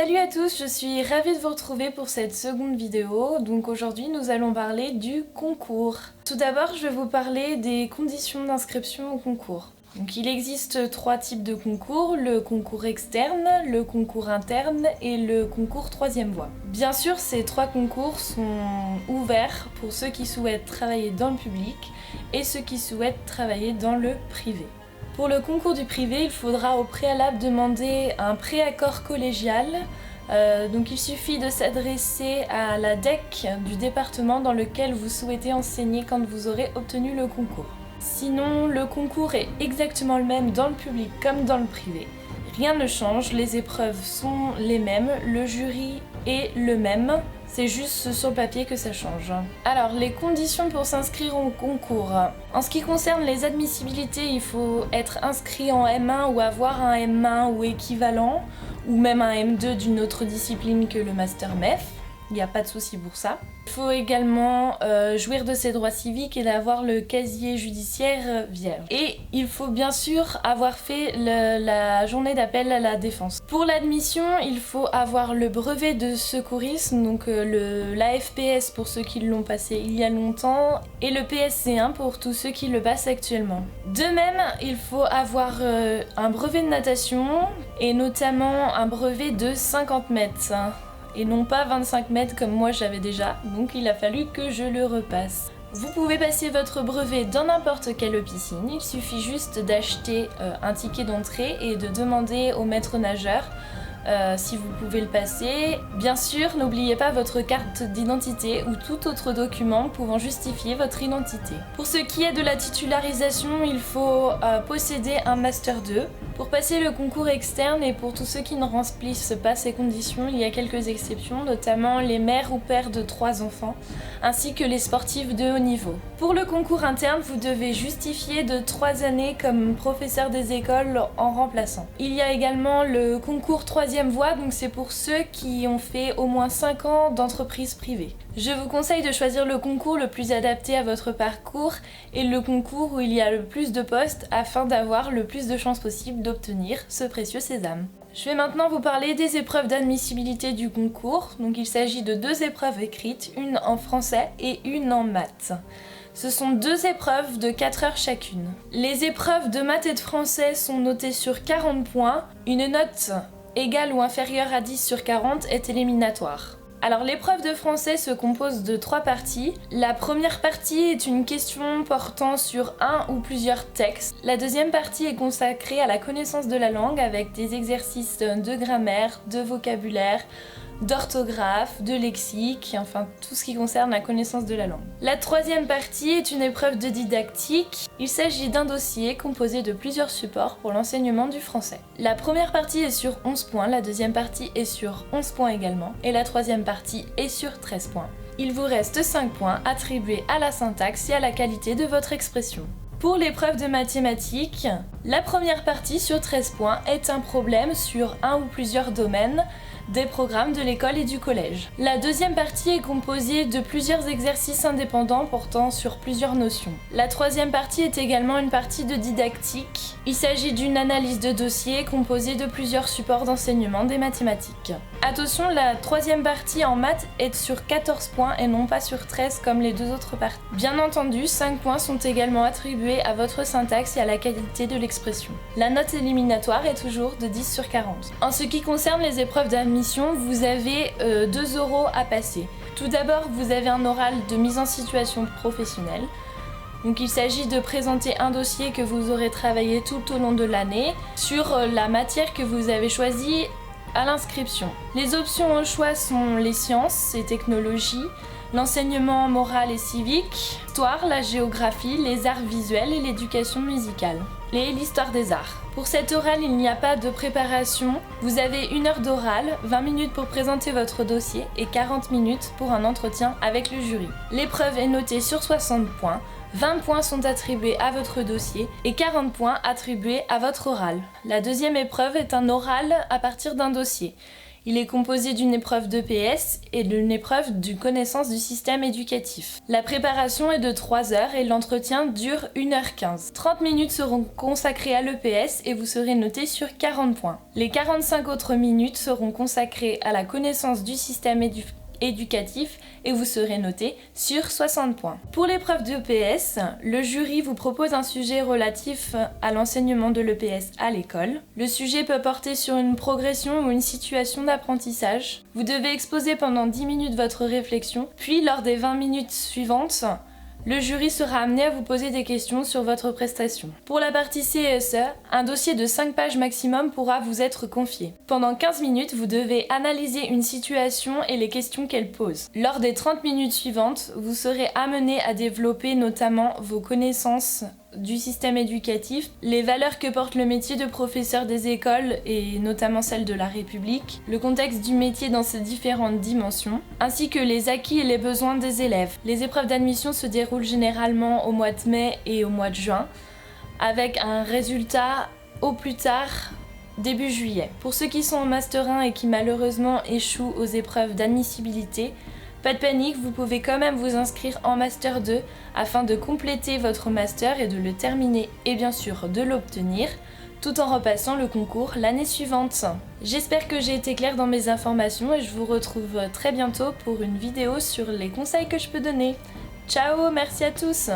Salut à tous, je suis ravie de vous retrouver pour cette seconde vidéo. Donc aujourd'hui nous allons parler du concours. Tout d'abord je vais vous parler des conditions d'inscription au concours. Donc il existe 3 types de concours, le concours externe, le concours interne et le concours 3e voie. Bien sûr ces 3 concours sont ouverts pour ceux qui souhaitent travailler dans le public et ceux qui souhaitent travailler dans le privé. Pour le concours du privé, il faudra au préalable demander un préaccord collégial. Donc il suffit de s'adresser à la DEC du département dans lequel vous souhaitez enseigner quand vous aurez obtenu le concours. Sinon, le concours est exactement le même dans le public comme dans le privé. Rien ne change, les épreuves sont les mêmes, le jury est le même. C'est juste sur le papier que ça change. Alors, les conditions pour s'inscrire au concours. En ce qui concerne les admissibilités, il faut être inscrit en M1 ou avoir un M1 ou équivalent, ou même un M2 d'une autre discipline que le Master MEF. Il n'y a pas de souci pour ça. Il faut également jouir de ses droits civiques et d'avoir le casier judiciaire vierge. Et il faut bien sûr avoir fait la journée d'appel à la défense. Pour l'admission, il faut avoir le brevet de secourisme, donc l'AFPS pour ceux qui l'ont passé il y a longtemps, et le PSC1 pour tous ceux qui le passent actuellement. De même, il faut avoir un brevet de natation, et notamment un brevet de 50 mètres. Et non pas 25 mètres comme moi j'avais déjà, donc il a fallu que je le repasse. Vous pouvez passer votre brevet dans n'importe quelle piscine, il suffit juste d'acheter un ticket d'entrée et de demander au maître nageur si vous pouvez le passer. Bien sûr, n'oubliez pas votre carte d'identité ou tout autre document pouvant justifier votre identité. Pour ce qui est de la titularisation, il faut posséder un Master 2. Pour passer le concours externe et pour tous ceux qui ne remplissent pas ces conditions, il y a quelques exceptions, notamment les mères ou pères de 3 enfants, ainsi que les sportifs de haut niveau. Pour le concours interne, vous devez justifier de 3 années comme professeur des écoles en remplaçant. Il y a également le concours 3e voie, donc c'est pour ceux qui ont fait au moins 5 ans d'entreprise privée. Je vous conseille de choisir le concours le plus adapté à votre parcours et le concours où il y a le plus de postes afin d'avoir le plus de chances possible d'obtenir ce précieux sésame. Je vais maintenant vous parler des épreuves d'admissibilité du concours. Donc il s'agit de 2 épreuves écrites, une en français et une en maths. Ce sont 2 épreuves de 4 heures chacune. Les épreuves de maths et de français sont notées sur 40 points. Une note égale ou inférieure à 10 sur 40 est éliminatoire. Alors l'épreuve de français se compose de 3 parties. La première partie est une question portant sur un ou plusieurs textes. La deuxième partie est consacrée à la connaissance de la langue avec des exercices de grammaire, de vocabulaire, d'orthographe, de lexique, enfin tout ce qui concerne la connaissance de la langue. La 3e partie est une épreuve de didactique. Il s'agit d'un dossier composé de plusieurs supports pour l'enseignement du français. La première partie est sur 11 points, la deuxième partie est sur 11 points également, et la 3e partie est sur 13 points. Il vous reste 5 points attribués à la syntaxe et à la qualité de votre expression. Pour l'épreuve de mathématiques, la première partie sur 13 points est un problème sur un ou plusieurs domaines des programmes de l'école et du collège. La deuxième partie est composée de plusieurs exercices indépendants portant sur plusieurs notions. La 3e partie est également une partie de didactique. Il s'agit d'une analyse de dossier composée de plusieurs supports d'enseignement des mathématiques. Attention, la 3e partie en maths est sur 14 points et non pas sur 13 comme les 2 autres parties. Bien entendu, 5 points sont également attribués à votre syntaxe et à la qualité de l'expression. La note éliminatoire est toujours de 10 sur 40. En ce qui concerne les épreuves d'admission, vous avez 2 oraux à passer. Tout d'abord, vous avez un oral de mise en situation professionnelle. Donc il s'agit de présenter un dossier que vous aurez travaillé tout au long de l'année sur la matière que vous avez choisie à l'inscription. Les options au choix sont les sciences et technologies, l'enseignement moral et civique, l'histoire, la géographie, les arts visuels et l'éducation musicale. Et l'histoire des arts. Pour cet oral, il n'y a pas de préparation. Vous avez 1 heure d'oral, 20 minutes pour présenter votre dossier et 40 minutes pour un entretien avec le jury. L'épreuve est notée sur 60 points. 20 points sont attribués à votre dossier et 40 points attribués à votre oral. La 2e épreuve est un oral à partir d'un dossier. Il est composé d'une épreuve d'EPS et d'une épreuve de connaissance du système éducatif. La préparation est de 3 heures et l'entretien dure 1h15. 30 minutes seront consacrées à l'EPS et vous serez noté sur 40 points. Les 45 autres minutes seront consacrées à la connaissance du système éducatif et vous serez noté sur 60 points. Pour l'épreuve d'EPS, le jury vous propose un sujet relatif à l'enseignement de l'EPS à l'école. Le sujet peut porter sur une progression ou une situation d'apprentissage. Vous devez exposer pendant 10 minutes votre réflexion, puis lors des 20 minutes suivantes, le jury sera amené à vous poser des questions sur votre prestation. Pour la partie CSE, un dossier de 5 pages maximum pourra vous être confié. Pendant 15 minutes, vous devez analyser une situation et les questions qu'elle pose. Lors des 30 minutes suivantes, vous serez amené à développer notamment vos connaissances du système éducatif, les valeurs que porte le métier de professeur des écoles et notamment celle de la République, le contexte du métier dans ses différentes dimensions, ainsi que les acquis et les besoins des élèves. Les épreuves d'admission se déroulent généralement au mois de mai et au mois de juin, avec un résultat au plus tard début juillet. Pour ceux qui sont en Master 1 et qui malheureusement échouent aux épreuves d'admissibilité, pas de panique, vous pouvez quand même vous inscrire en Master 2 afin de compléter votre Master et de le terminer et bien sûr de l'obtenir, tout en repassant le concours l'année suivante. J'espère que j'ai été claire dans mes informations et je vous retrouve très bientôt pour une vidéo sur les conseils que je peux donner. Ciao, merci à tous!